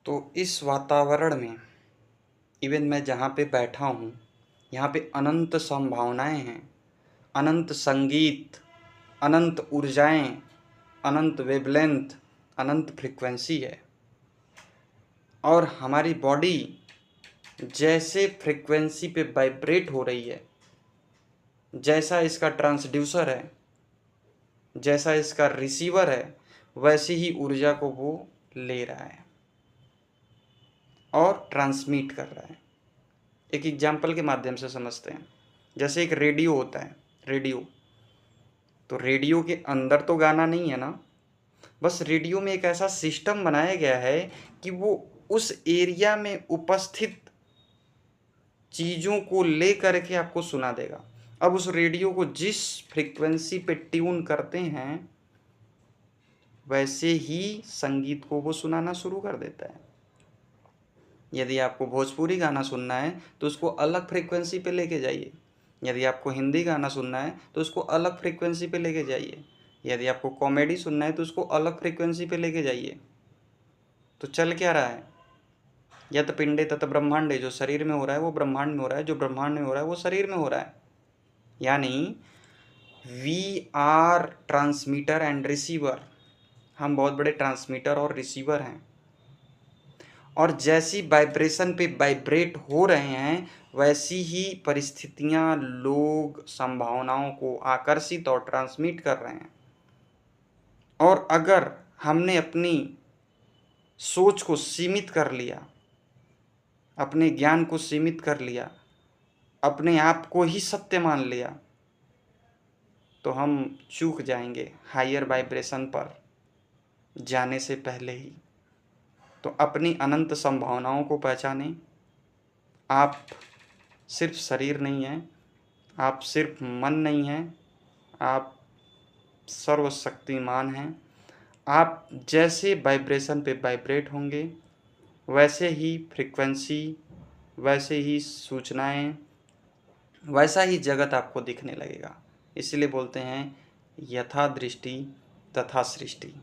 तो इस वातावरण में इवन मैं जहाँ पे बैठा हूँ, यहाँ पे अनंत संभावनाएं हैं, अनंत संगीत, अनंत ऊर्जाएं, अनंत वेवलेंथ, अनंत फ्रीक्वेंसी है। और हमारी बॉडी जैसे फ्रीक्वेंसी पे वाइब्रेट हो रही है, जैसा इसका ट्रांसड्यूसर है, जैसा इसका रिसीवर है, वैसी ही ऊर्जा को वो ले रहा है और ट्रांसमिट कर रहा है। एक एग्जाम्पल के माध्यम से समझते हैं। जैसे एक रेडियो होता है, रेडियो, तो रेडियो के अंदर तो गाना नहीं है ना, बस रेडियो में एक ऐसा सिस्टम बनाया गया है कि वो उस एरिया में उपस्थित चीज़ों को ले करके आपको सुना देगा। अब उस रेडियो को जिस फ्रीक्वेंसी पे ट्यून करते हैं, वैसे ही संगीत को वो सुनाना शुरू कर देता है। यदि आपको भोजपुरी गाना सुनना है तो उसको अलग फ्रीक्वेंसी पे लेके जाइए। यदि आपको हिंदी गाना सुनना है तो उसको अलग फ्रीक्वेंसी पे लेके जाइए। यदि आपको कॉमेडी सुनना है तो उसको अलग फ्रीक्वेंसी पे लेके जाइए। तो चल क्या रहा है? यत पिंडे तत ब्रह्मांडे, जो शरीर में हो रहा है वो ब्रह्मांड में हो रहा है, जो ब्रह्मांड में हो रहा है वो शरीर में हो रहा है। यानी we are transmitter and receiver. हम बहुत बड़े ट्रांसमीटर और रिसीवर हैं। और जैसी वाइब्रेशन पे वाइब्रेट हो रहे हैं, वैसी ही परिस्थितियां, लोग, संभावनाओं को आकर्षित और ट्रांसमिट कर रहे हैं। और अगर हमने अपनी सोच को सीमित कर लिया, अपने ज्ञान को सीमित कर लिया, अपने आप को ही सत्य मान लिया, तो हम चूक जाएंगे हायर वाइब्रेशन पर जाने से पहले ही। तो अपनी अनंत संभावनाओं को पहचानें। आप सिर्फ शरीर नहीं हैं, आप सिर्फ मन नहीं हैं, आप सर्वशक्तिमान हैं। आप जैसे वाइब्रेशन पे वाइब्रेट होंगे, वैसे ही फ्रीक्वेंसी, वैसे ही सूचनाएं, वैसा ही जगत आपको दिखने लगेगा। इसलिए बोलते हैं यथा दृष्टि तथा सृष्टि।